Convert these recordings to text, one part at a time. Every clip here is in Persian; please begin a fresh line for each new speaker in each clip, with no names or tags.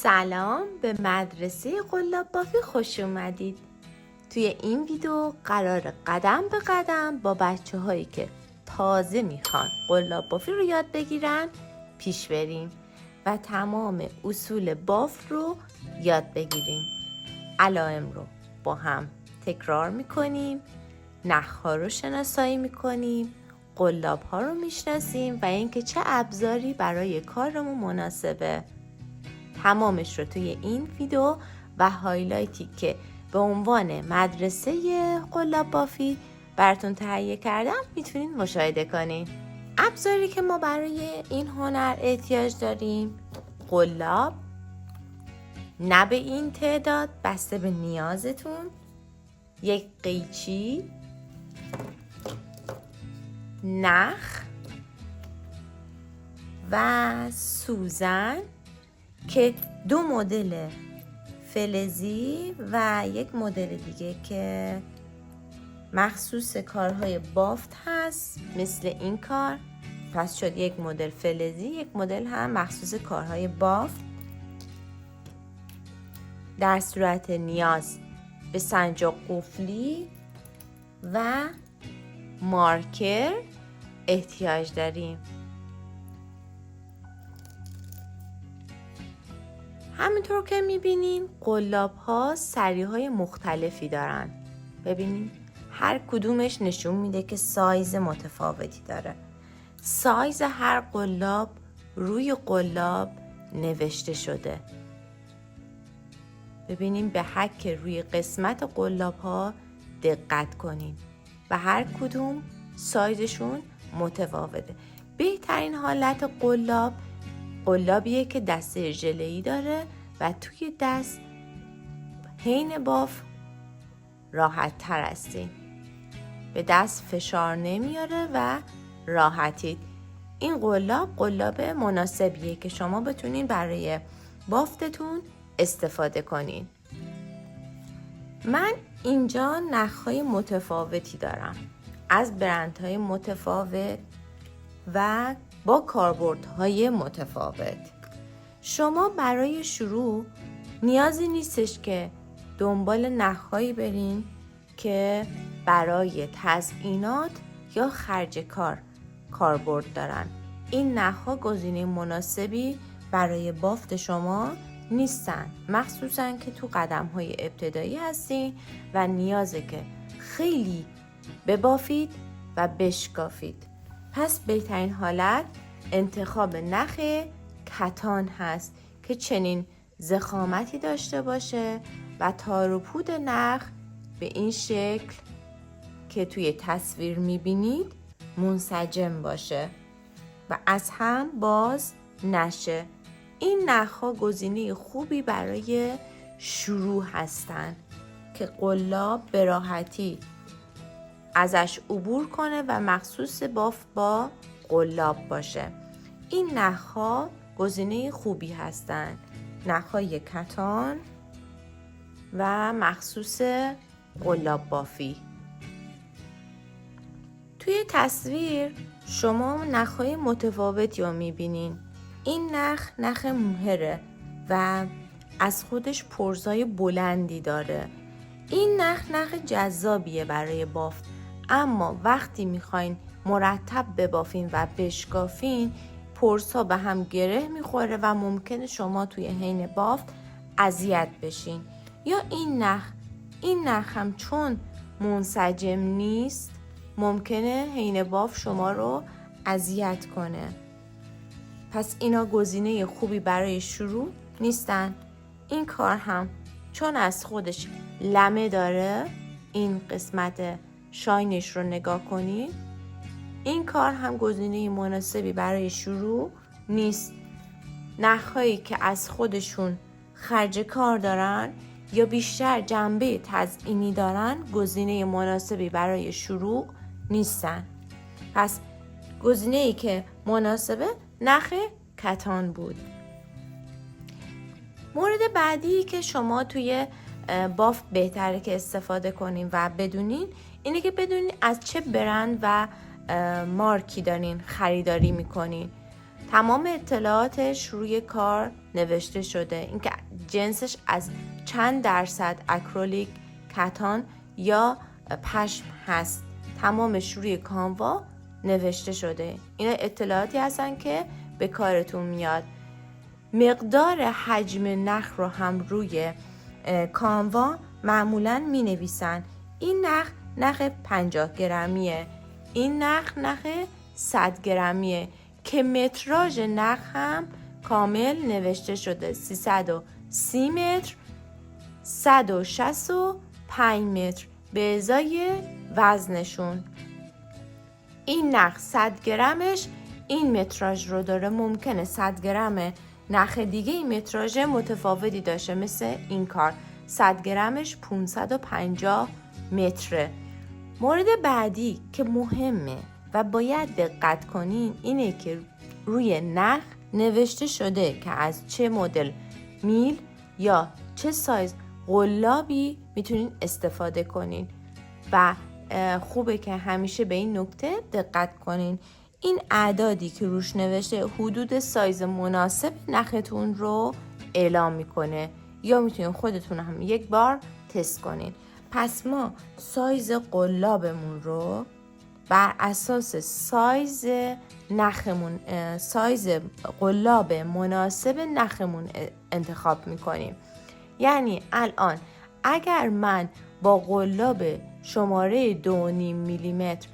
سلام، به مدرسه قلاب بافی خوش اومدید. توی این ویدیو قرار قدم به قدم با بچه هایی که تازه میخوان قلاب بافی رو یاد بگیرن پیش بریم و تمام اصول بافت رو یاد بگیریم. علائم رو با هم تکرار میکنیم، نخ‌ها رو شناسایی میکنیم، قلاب ها رو میشناسیم و اینکه چه ابزاری برای کارمون مناسبه. تمامش رو توی این ویدیو و هایلایتی که به عنوان مدرسه قلاب بافی براتون تهیه کردم میتونید مشاهده کنید. ابزاری که ما برای این هنر احتیاج داریم: قلاب، نه به این تعداد بسته به نیازتون، یک قیچی، نخ و سوزن که دو مدل فلزی و یک مدل دیگه که مخصوص کارهای بافت هست مثل این کار. پس شد یک مدل فلزی، یک مدل هم مخصوص کارهای بافت. در صورت نیاز به سنجاق قفلی و مارکر احتیاج داریم. همینطور که میبینین قلاب ها سری های مختلفی دارن. ببینین هر کدومش نشون میده که سایز متفاوتی داره. سایز هر قلاب روی قلاب نوشته شده. ببینین به حک روی قسمت قلاب ها دقت کنین و هر کدوم سایزشون متفاوته. بهترین حالت قلابیه که دسته ژله‌ای داره و توی دست حین باف راحت تر هستین. به دست فشار نمیاره و راحتید. این قلاب مناسبیه که شما بتونین برای بافتتون استفاده کنین. من اینجا نخ‌های متفاوتی دارم از برندهای متفاوت و با کاربردهای متفاوت. شما برای شروع نیازی نیستش که دنبال نخ‌هایی برین که برای تزیینات یا خرج کاربرد دارن. این نخ‌ها گزینه مناسبی برای بافت شما نیستن، مخصوصا که تو قدم‌های ابتدایی هستین و نیازه که خیلی ببافید و بشکافید. پس بهترین حالت انتخاب نخ کتان هست که چنین ضخامتی داشته باشه و تار و پود نخ به این شکل که توی تصویر میبینید منسجم باشه و از هم باز نشه. این نخ‌ها گزینه خوبی برای شروع هستن که قلاب به راحتی ازش عبور کنه و مخصوص بافت با قلاب باشه. این نخ‌ها گزینه خوبی هستن، نخ‌های کتان و مخصوص قلاب بافی. توی تصویر شما نخ‌های متفاوتی رو میبینین. این نخ موهره و از خودش پرزای بلندی داره. این نخ جذابیه برای بافت، اما وقتی میخواین مرتب ببافین و بشکافین پرسا به هم گره میخوره و ممکنه شما توی حین بافت اذیت بشین. یا این نخ هم چون منسجم نیست ممکنه حین بافت شما رو اذیت کنه. پس اینا گزینه خوبی برای شروع نیستن. این کار هم چون از خودش لمه داره، این قسمت شاینش رو نگاه کنید، این کار هم گزینه مناسبی برای شروع نیست. نخ‌هایی که از خودشون خرج کار دارن یا بیشتر جنبه تزیینی دارن گزینه مناسبی برای شروع نیستن. پس گزینه‌ای که مناسبه نخ کتان بود. مورد بعدی که شما توی بافت بهتره که استفاده کنین و بدونین اینه که بدونین از چه برند و مارکی دارین خریداری میکنین. تمام اطلاعاتش روی کار نوشته شده، اینکه جنسش از چند درصد اکریلیک، کتان یا پشم هست، تمامش روی کانوا نوشته شده. اینا اطلاعاتی هستن که به کارتون میاد. مقدار حجم نخ رو هم روی کانوا معمولاً می نویسن. این نخ 50 گرمیه، این نخ 100 گرمیه که متراژ نخ هم کامل نوشته شده، 330 متر، 165 متر به ازای وزنشون. این نخ 100 گرمش این متراژ رو داره. ممکنه 100 گرم نخ دیگه این متراژ متفاوتی داشته، مثل این کار 100 گرمش 550 متره. مورد بعدی که مهمه و باید دقت کنین اینه که روی نخ نوشته شده که از چه مدل میل یا چه سایز قلابی میتونین استفاده کنین و خوبه که همیشه به این نکته دقت کنین. این اعدادی که روش نوشته حدود سایز مناسب نختون رو اعلام میکنه، یا میتونین خودتون هم یک بار تست کنین. پس ما سایز قلابمون رو بر اساس سایز نخمون، سایز قلاب مناسب نخمون انتخاب میکنیم. یعنی الان اگر من با قلاب شماره 2.5 میلیمتر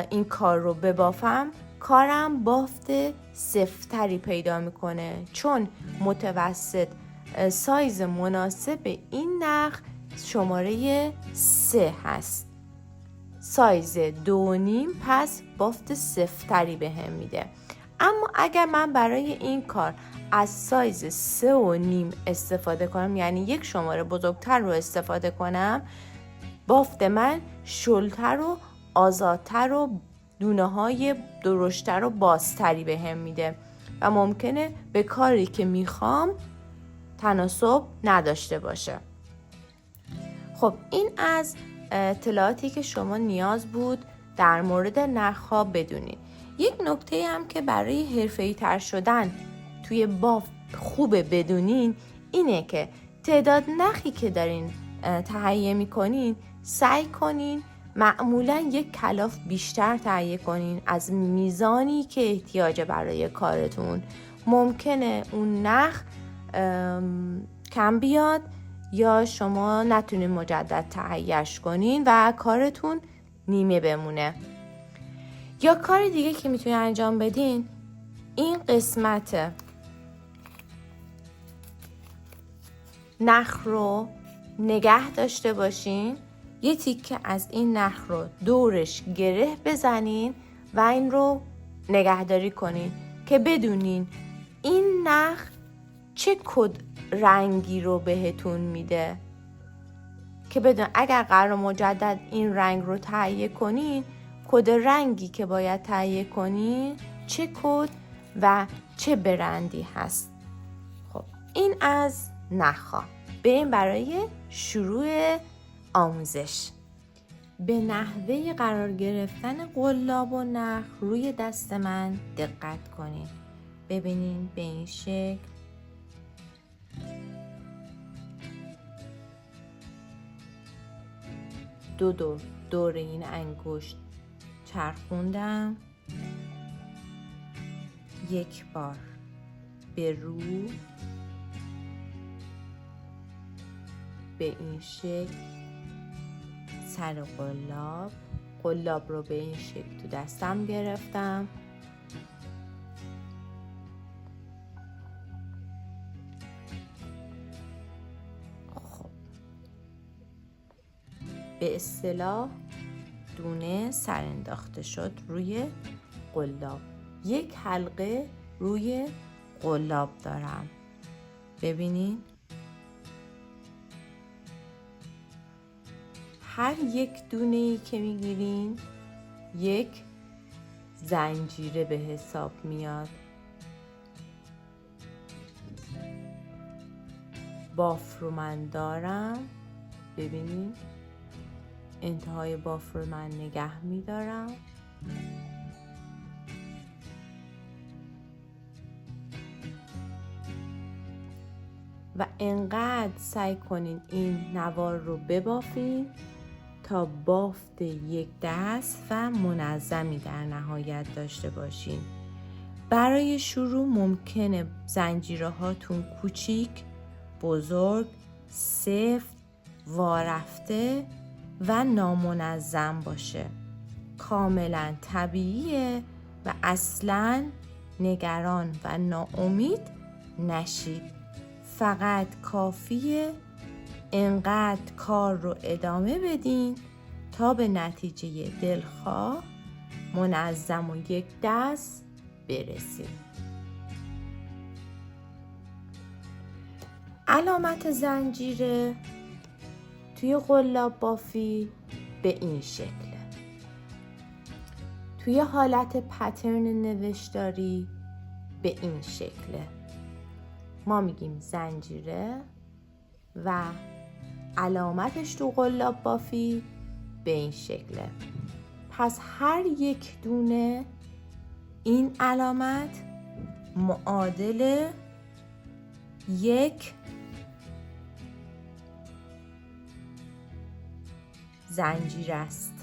این کار رو ببافم، کارم بافت سفتری پیدا میکنه، چون متوسط سایز مناسب این نخ شماره 3 هست. سایز 2.5 پس بافت سفتری به هم میده. اما اگر من برای این کار از سایز 3.5 استفاده کنم، یعنی یک شماره بزرگتر رو استفاده کنم، بافت من شلتر و آزادتر و دونه های درشتر و بازتری به هم میده و ممکنه به کاری که میخوام تناسب نداشته باشه. خب این از اطلاعاتی که شما نیاز بود در مورد نخ‌ها بدونید. یک نکته هم که برای حرفه‌ای تر شدن توی بافت خوبه بدونین اینه که تعداد نخی که دارین تهیه میکنین سعی کنین معمولا یک کلاف بیشتر تهیه کنین از میزانی که احتیاج برای کارتون. ممکنه اون نخ کم بیاد یا شما نتونین مجدد تهیهش کنین و کارتون نیمه بمونه. یا کار دیگه که میتونین انجام بدین، این قسمت نخ رو نگه داشته باشین، یه تیکه از این نخ رو دورش گره بزنین و این رو نگهداری کنین که بدونین این نخ چه کد رنگی رو بهتون میده، که بدون اگر قرار مجدد این رنگ رو تهیه کنین، کد رنگی که باید تهیه کنین چه کد و چه برندی هست. خب این از نخ‌ها. بریم برای شروع آموزش. به نحوه قرار گرفتن قلاب و نخ روی دست من دقت کنین. ببینین به این شکل دور این انگشت چرخوندم، یک بار به رو به این شکل سر قلاب رو به این شکل تو دستم گرفتم، خب به اصطلاح دونه سر انداخته شد روی قلاب. یک حلقه روی قلاب دارم، ببینین هر یک دونه‌ای که میگیرین یک زنجیره به حساب میاد. باف رو من دارم، ببینین انتهای باف رو من نگه میدارم، و انقدر سعی کنین این نوار رو ببافین تا بافت یک دست و منظمی در نهایت داشته باشین. برای شروع ممکنه زنجیره هاتون کوچیک، بزرگ، سفت، وارفته و نامنظم باشه. کاملا طبیعیه و اصلاً نگران و ناامید نشید. فقط کافیه انقدر کار رو ادامه بدین تا به نتیجه دلخواه، منظم و یک دست برسید. علامت زنجیره توی قلاب بافی به این شکله. توی حالت پترن نوشتاری به این شکله. ما میگیم زنجیره و علامتش تو قلاب بافی به این شکله. پس هر یک دونه این علامت معادل یک زنجیره است.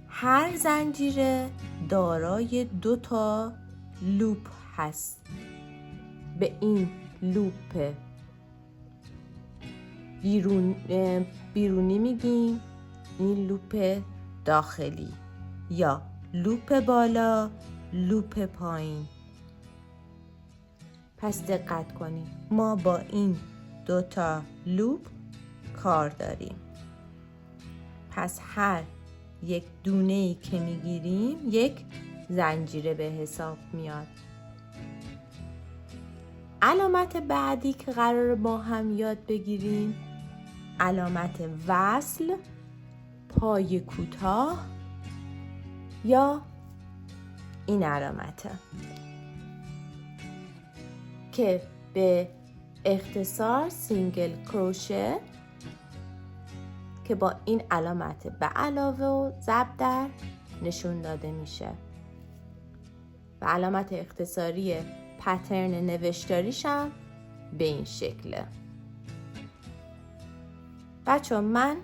هر زنجیره دارای 2 تا لوپ هست. به این لوپ بیرونی میگیم، این لوپ داخلی، یا لوپ بالا، لوپ پایین. پس دقت کنید، ما با این 2 تا لوپ کار داریم. پس هر یک دونه‌ای که میگیریم یک زنجیره به حساب میاد. علامت بعدی که قراره با هم یاد بگیریم علامت وصل، پای کوتاه یا این علامته که به اختصار سینگل کروشه که با این علامت به علاوه و ضرب در نشون داده میشه و علامت اختصاری پترن نوشتاریش هم به این شکله. بچه من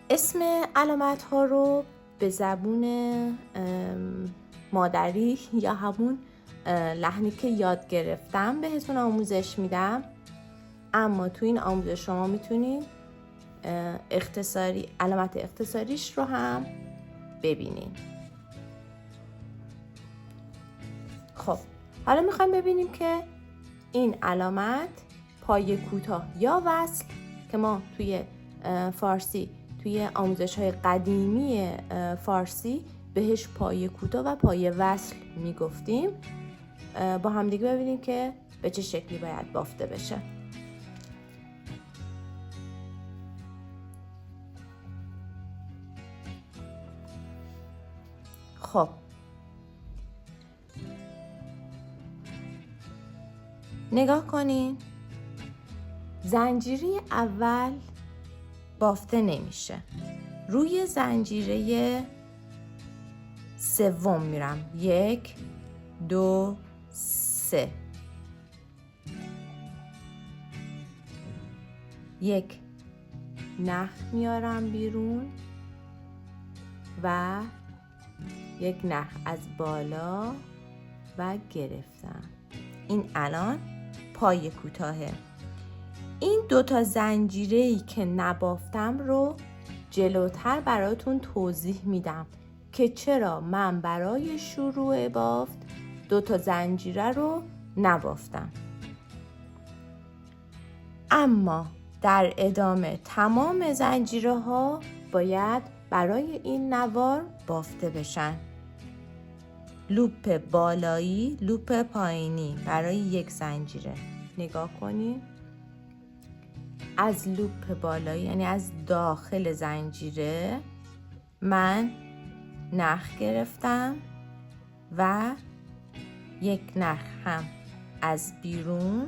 اسم علامت ها رو به زبون مادری یا همون لحنی که یاد گرفتم بهتون آموزش میدم، اما تو این آموزش شما میتونید علامت اختصاریش رو هم ببینین. خب حالا میخوایم ببینیم که این علامت پای کوتاه یا وصل که ما توی فارسی توی آموزش‌های قدیمی فارسی بهش پای کوتاه و پای وصل میگفتیم، با هم دیگه ببینیم که به چه شکلی باید بافته بشه. خب نگاه کنین، زنجیره اول بافته نمیشه. روی زنجیره سوم میرم. 1 2 3. یک نخ میارم بیرون و یک نخ از بالا و گرفتم. این الان پای کوتاهه. این 2 تا زنجیره‌ای که نبافتم رو جلوتر براتون توضیح میدم که چرا من برای شروع بافت 2 تا زنجیره رو نبافتم. اما در ادامه تمام زنجیره ها باید برای این نوار بافته بشن. لوپ بالایی، لوپ پایینی برای یک زنجیره. نگاه کنید، از لوپ بالایی یعنی از داخل زنجیره من نخ گرفتم و یک نخ هم از بیرون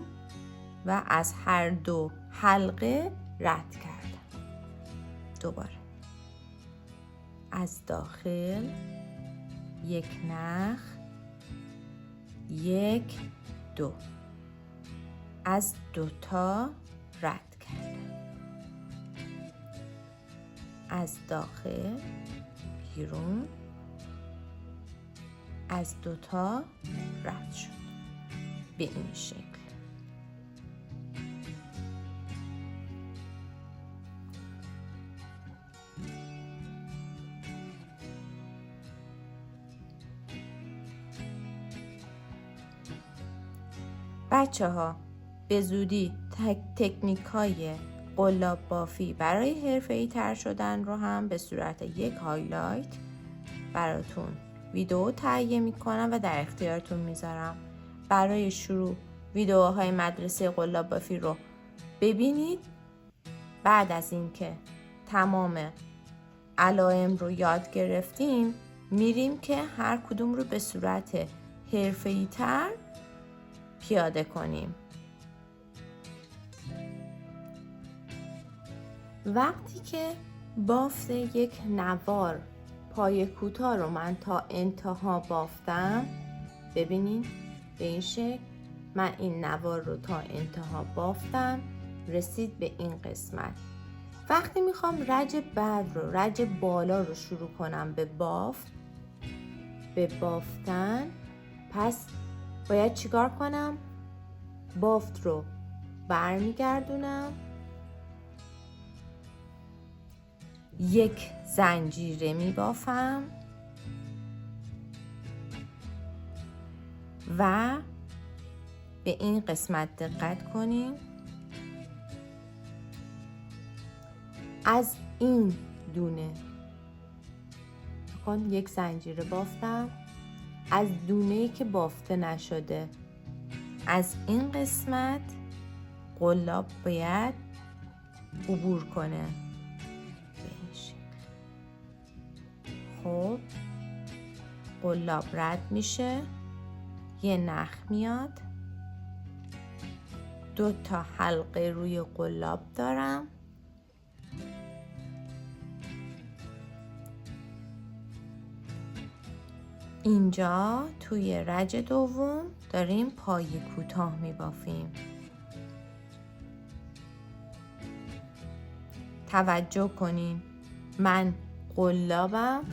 و از هر 2 حلقه رد کردم. دوباره از داخل یک نخ، 1 2 از دوتا رد کردم. از داخل بیرون از دوتا رد شد به این شکل. بچه ها به زودی تکنیک های قلاب بافی برای حرفه‌ای تر شدن رو هم به صورت یک هایلایت براتون ویدیو تهیه میکنم و در اختیارتون میذارم. برای شروع ویدیوهای مدرسه قلاب بافی رو ببینید. بعد از اینکه تمام علائم رو یاد گرفتیم میریم که هر کدوم رو به صورت حرفه‌ای تر پیاده کنیم. وقتی که بافت یک نوار پای کوتاه رو من تا انتها بافتم، ببینید به این شکل من این نوار رو تا انتها بافتم، رسید به این قسمت. وقتی میخوام رج بعد رو، رج بالا رو شروع کنم به بافتن، پس باید چیکار کنم؟ بافت رو برمیگردونم، یک زنجیره میبافم و به این قسمت دقت کنیم. از این دونه یک زنجیره بافتم، از دونه‌ای که بافته نشده، از این قسمت قلاب باید عبور کنه به این شکل. خب قلاب رد میشه، یه نخ میاد، 2 تا حلقه روی قلاب دارم، اینجا توی رج دوم داریم پای کوتاه میبافیم. توجه کنین من قلابم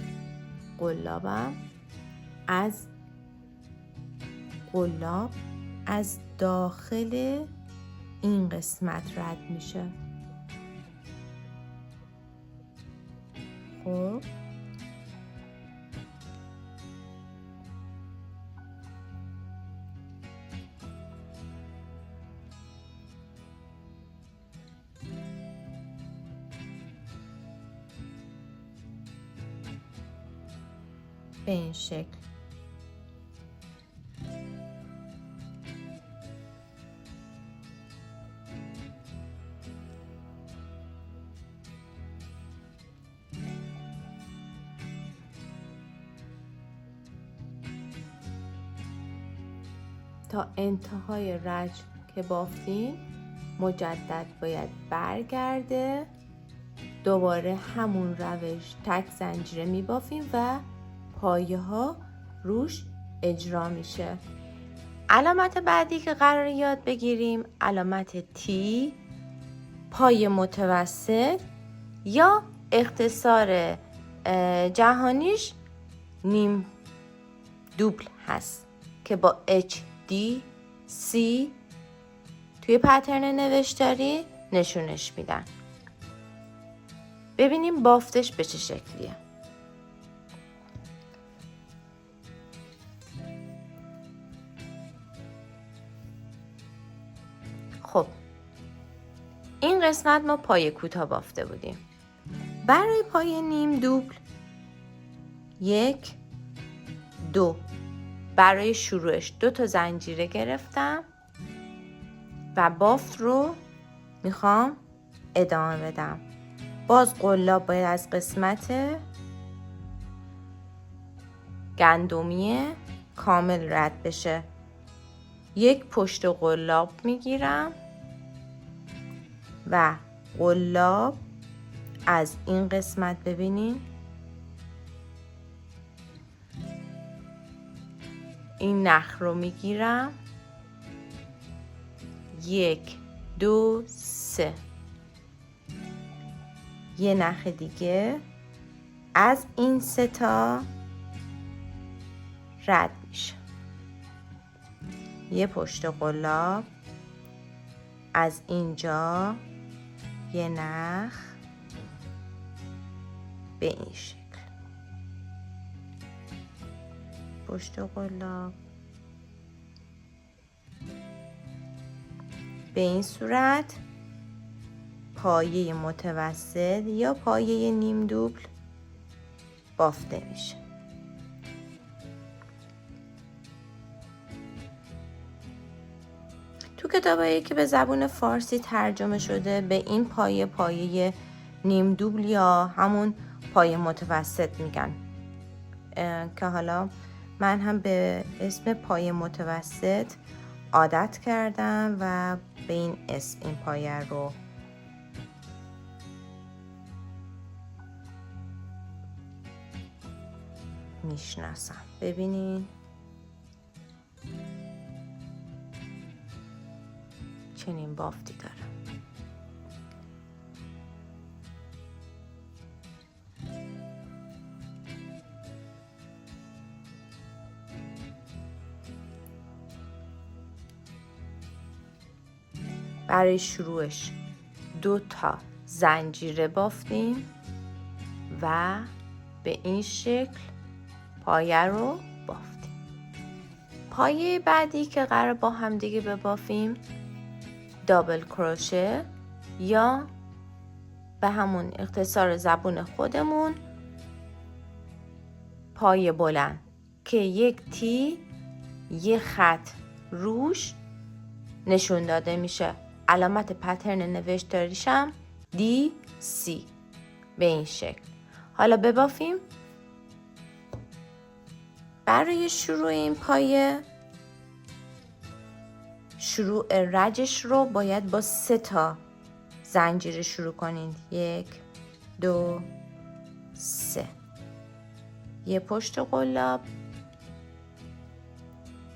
از قلاب از داخل این قسمت رد میشه. خب به این شکل. تا انتهای رج که بافتیم مجدد باید برگرده، دوباره همون روش تک زنجیره میبافیم و پایه ها روش اجرا میشه. علامت بعدی که قرار یاد بگیریم علامت تی، پای متوسط یا اختصار جهانیش نیم دوبل هست که با HDC توی پترن نوشتاری نشونش میدن. ببینیم بافتش به چه شکلیه. خب این قسمت ما پای کوتاه بافته بودیم. برای پای نیم دوبل 1 2 برای شروعش 2 تا زنجیره گرفتم و بافت رو میخوام ادامه بدم. باز قلاب باید از قسمت گندمی کامل رد بشه. یک پشت قلاب میگیرم و قلاب از این قسمت ببینین این نخ رو میگیرم، 1 2 3. یه نخ دیگه از این 3 تا رد میشه. یه پشت قلاب از اینجا یه نخ به این شکل، پشت قلاب به این صورت پایه متوسط یا پایه نیم دوبل بافته میشه. تو کتابایی که به زبان فارسی ترجمه شده به این پایه نیم دوبل یا همون پایه متوسط میگن، که حالا من هم به اسم پایه متوسط عادت کردم و به این اسم این پایه رو میشناسم. ببینین چنین بافتی داره. برای شروعش 2 تا زنجیره بافتیم و به این شکل پایه رو بافتیم. پایه بعدی که قرار با هم دیگه ببافیم دابل کروشه یا به همون اختصار زبون خودمون پایه بلند که یک تی یه خط روش نشون داده میشه. علامت پترن نوشتاریشم دی سی به این شکل. حالا ببافیم. برای شروع این پایه شروع رجش رو باید با 3 تا زنجیره شروع کنید. 1 2 3. یه پشت قلاب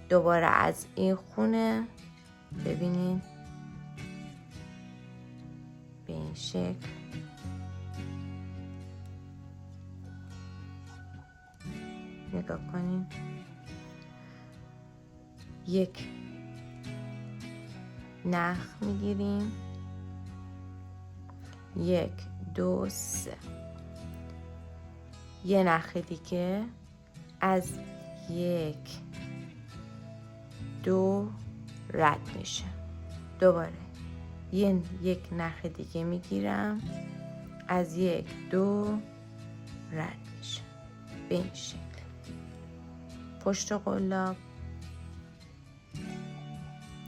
دوباره از این خونه ببینین به این شکل نگاه کنین. 1 نخ میگیریم. 1 2 3. یه نخ دیگه از 1 2 رد میشه. دوباره یک نخ دیگه میگیرم از 1 2 رد میشه به این شکل. پشت قلاب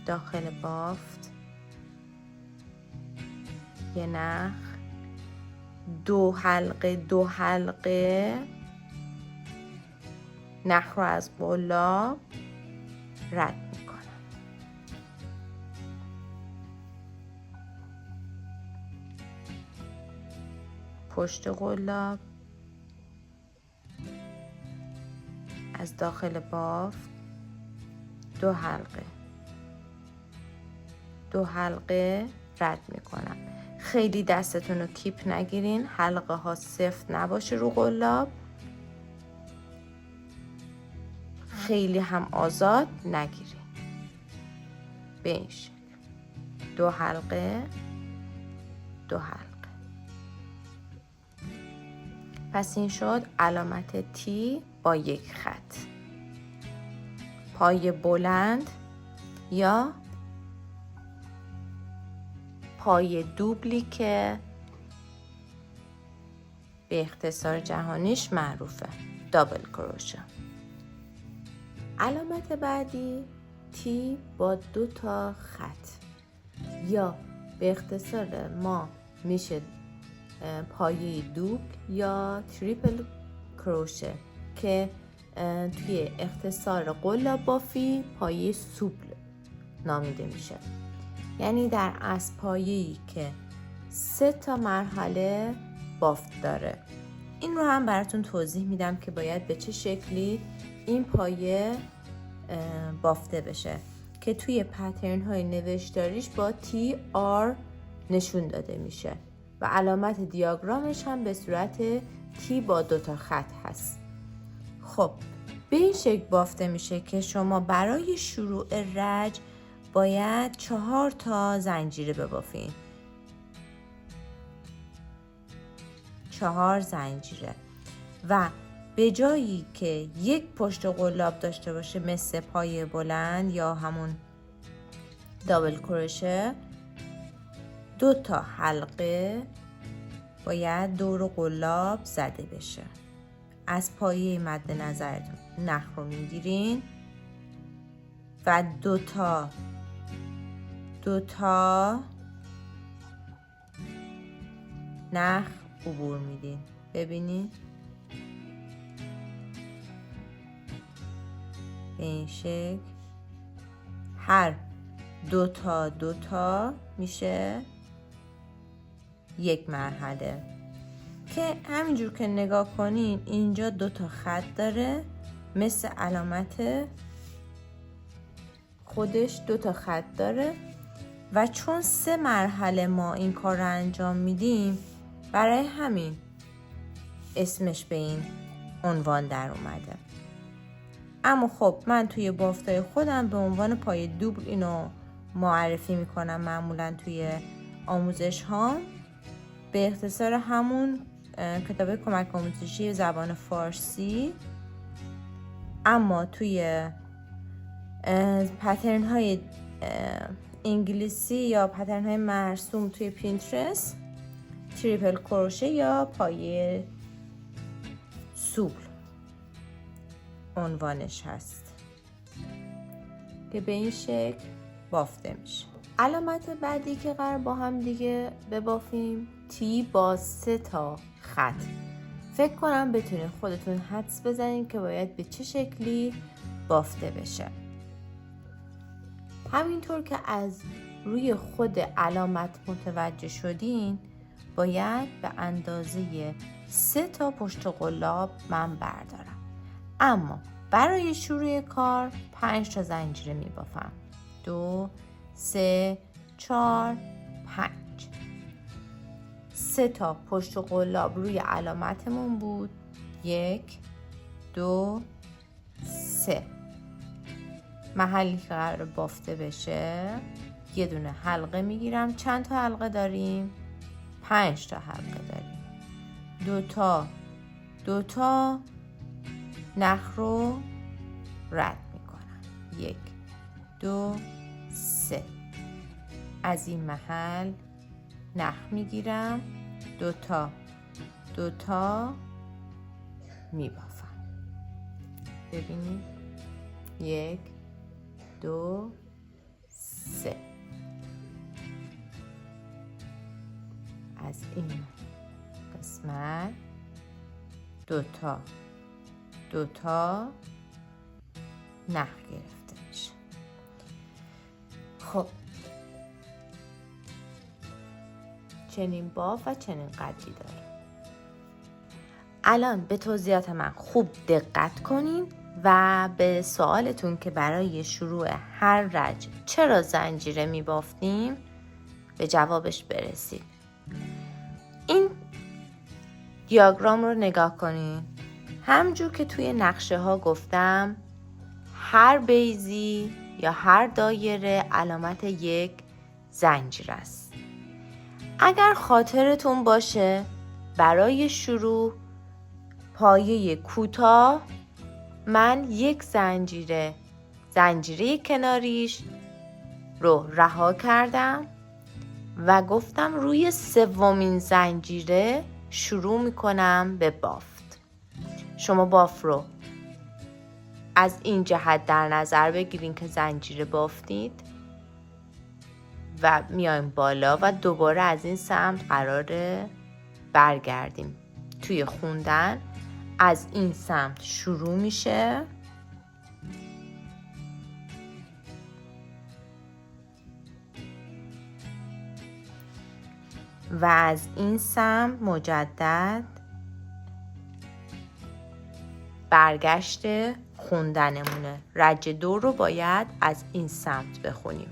داخل بافت یه نخ 2 حلقه نخ رو از قلاب رد میکنم. پشت قلاب از داخل بافت 2 حلقه رد میکنم. خیلی دستتون رو کیپ نگیرین، حلقه ها سفت نباشه رو قلاب، خیلی هم آزاد نگیرین. به این شکل 2 حلقه پس این شد علامت تی با 1 خط. پایه بلند یا پایه دوبلی که به اختصار جهانیش معروفه دابل کروشه. علامت بعدی تی با 2 تا خط یا به اختصار ما میشه پایه دوبل یا تریپل کروشه که توی اختصار قلاب بافی پایه سوبل نامیده میشه. یعنی در اصل پایه‌ای که 3 تا مرحله بافت داره. این رو هم براتون توضیح میدم که باید به چه شکلی این پایه بافته بشه. که توی پترن های نوشتاریش با TR نشون داده میشه و علامت دیاگرامش هم به صورت T با 2 خط هست. خب به این شکل بافته میشه که شما برای شروع رج باید 4 زنجیره ببافین. 4 زنجیره و به جایی که یک پشت قلاب داشته باشه مثل پایه بلند یا همون دابل کروشه، 2 حلقه باید دور قلاب زده بشه. از پایه مد نظرتون نخ رو میگیرین و 2 نخ عبور میدین. ببینید به این شکل هر 2 میشه یک مرحله که همینجور که نگاه کنین اینجا 2 خط داره مثل علامت خودش 2 خط داره و چون 3 مرحله ما این کار رو انجام میدیم برای همین اسمش به این عنوان در اومده. اما خب من توی بافتای خودم به عنوان پایه دوبل اینو معرفی میکنم معمولا توی آموزش ها، به اختصار همون کتاب کمک آموزشی زبان فارسی. اما توی پترن های انگلیسی یا پترن های مرسوم توی پینترست تریپل کروشه یا پایه سوبل عنوانش هست که به این شکل بافته میشه. علامت بعدی که قرار با هم دیگه ببافیم تی با 3 خط. فکر کنم بتونین خودتون حدس بزنین که باید به چه شکلی بافته بشه. همینطور که از روی خود علامت متوجه شدین باید به اندازه 3 پشت قلاب من بردارم. اما برای شروع کار 5 زنجیره می بافم. 2 3 4 5. 3 پشت قلاب روی علامتمون بود. 1 2 3. محلی که قرار بافته بشه یه دونه حلقه میگیرم. چند تا حلقه داریم؟ 5 حلقه داریم. 2 نخ رو رد میکنم. 1 2 3. از این محل نخ میگیرم. 2 میبافم. ببینید 1 2 3. از این قسمت 2 نخ گرفته میشه. خب چنین باف و چنین قدی داره. الان به توضیحات من خوب دقت کنین و به سوالتون که برای شروع هر رج چرا زنجیره می بافتیم به جوابش برسید. این دیاگرام رو نگاه کنین. همجور که توی نقشه ها گفتم هر بیضی یا هر دایره علامت یک زنجیره است. اگر خاطرتون باشه برای شروع پایه کوتاه من یک زنجیره کناریش رو رها کردم و گفتم روی 3مین زنجیره شروع میکنم به بافت. شما باف رو از این جهت در نظر بگیرین که زنجیره بافتید و میایم بالا و دوباره از این سمت قراره برگردیم. توی خوندن از این سمت شروع میشه و از این سمت مجدد برگشت خوندنمونه. رج 2 رو باید از این سمت بخونیم.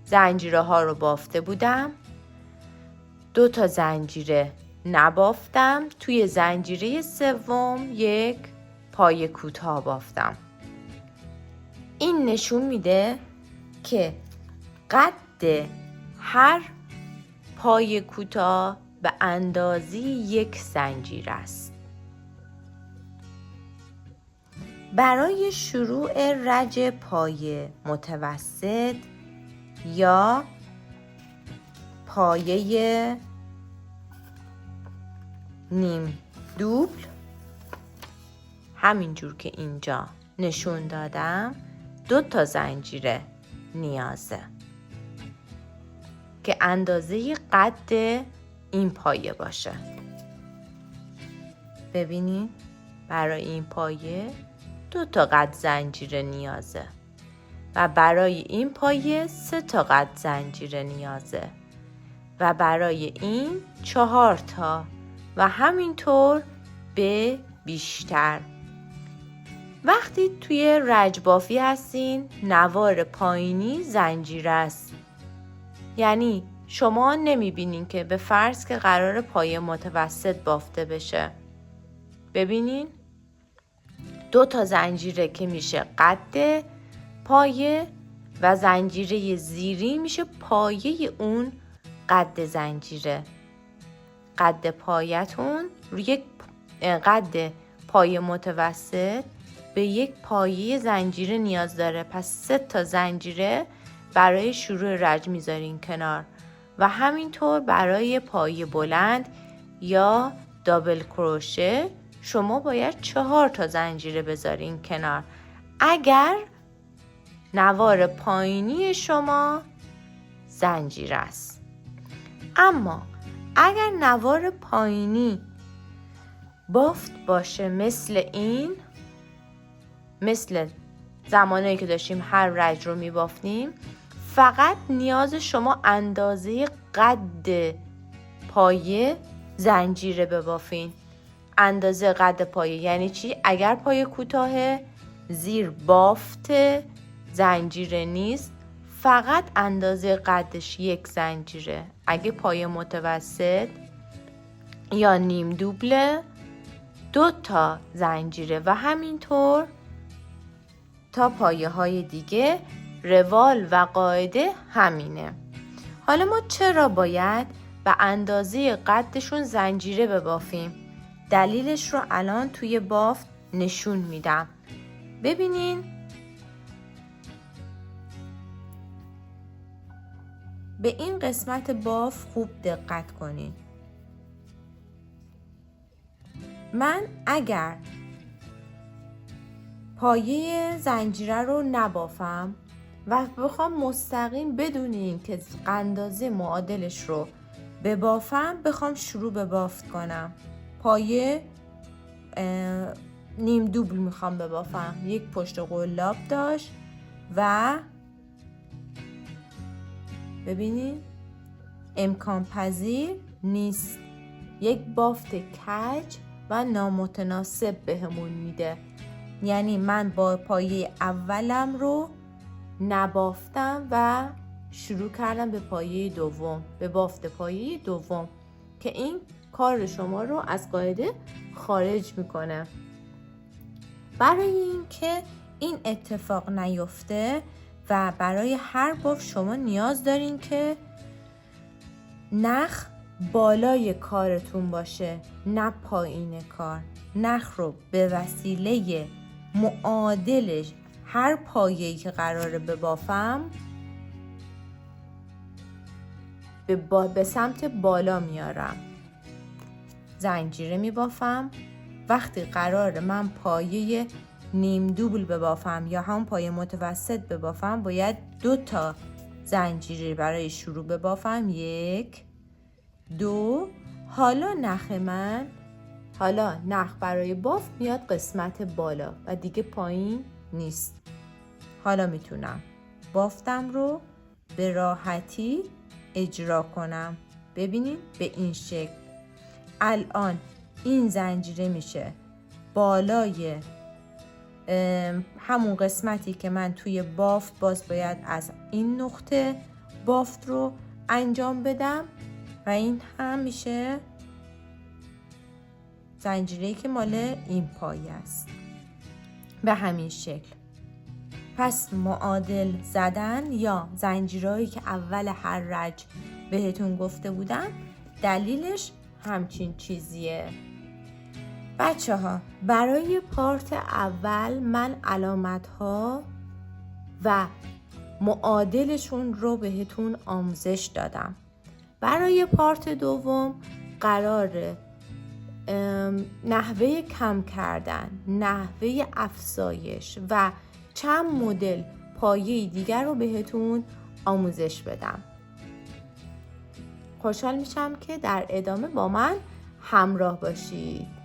زنجیره ها رو بافته بودم، 2 تا زنجیره نبافتم، توی زنجیره سوم یک پای کوتاه بافتم. این نشون میده که قد هر پای کوتاه به اندازه یک زنجیر است. برای شروع رج پای متوسط یا پایه نیم دوبل، همینجور که اینجا نشون دادم، 2 تا زنجیره نیازه که اندازه قد این پایه باشه. ببینید برای این پایه 2 تا قد زنجیره نیازه و برای این پایه 3 تا قد زنجیره نیازه و برای این 4 تا و همینطور به بیشتر. وقتی توی رجبافی هستین، نوار پایینی زنجیره است. یعنی شما نمیبینین که به فرض که قرار پایه متوسط بافته بشه، ببینین 2 تا زنجیره که میشه قد پایه و زنجیره زیری میشه پایه اون قد زنجیره. قد پایتون روی قد پایه متوسط به یک پایه زنجیره نیاز داره. پس 3 تا زنجیره برای شروع رج میذارین کنار و همینطور برای پایه بلند یا دابل کروشه شما باید 4 تا زنجیره بذارین کنار اگر نوار پایینی شما زنجیره است. اما اگر نوار پایینی بافت باشه مثل این، مثل زمانی که داشتیم هر رج رو میبافتیم، فقط نیاز شما اندازه قد پایه زنجیره ببافین. اندازه قد پایه یعنی چی؟ اگر پایه کوتاه زیر بافت زنجیره نیست، فقط اندازه قدش یک زنجیره. اگه پایه متوسط یا نیم دوبله 2 تا زنجیره و همینطور تا پایه های دیگه. روال و قاعده همینه. حالا ما چرا باید به اندازه قدشون زنجیره ببافیم؟ دلیلش رو الان توی بافت نشون میدم. ببینین به این قسمت بافت خوب دقت کنین. من اگر پایه زنجیره رو نبافم و بخوام مستقیم بدون این که اندازه معادلش رو ببافم، بخوام شروع به بافت کنم، پایه نیم دوبل میخوام ببافم، یک پشت قلاب داشت و ببینید امکان پذیر نیست، یک بافت کج و نامتناسب بهمون میده. یعنی من با پایه اولم رو نبافتم و شروع کردم به پایه دوم، به بافت پایه دوم که این کار شما رو از قاعده خارج میکنه. برای اینکه این اتفاق نیفته و برای هر بافت شما نیاز دارین که نخ بالای کارتون باشه نه پایین کار. نخ رو به وسیله معادلش هر پایه‌ای که قراره ببافم به سمت بالا میارم، زنجیره میبافم. وقتی قراره من پایه نیم دوبل ببافم یا هم پایه متوسط ببافم، باید 2 تا زنجیره برای شروع ببافم، 1 2. حالا نخ برای بافت میاد قسمت بالا و دیگه پایین نیست. حالا میتونم بافتم رو به راحتی اجرا کنم. ببینید به این شکل. الان این زنجیره میشه بالای همون قسمتی که من توی بافت باز باید از این نقطه بافت رو انجام بدم و این هم میشه زنجیره‌ای که مال این پایه است. به همین شکل. پس معادل زدن یا زنجیرهایی که اول هر رج بهتون گفته بودم دلیلش همچین چیزیه. بچه ها برای پارت اول من علامت ها و معادلشون رو بهتون آموزش دادم. برای پارت دوم قراره نحوه کم کردن، نحوه افزایش و چند مدل پایه دیگر رو بهتون آموزش بدم. خوشحال میشم که در ادامه با من همراه باشید.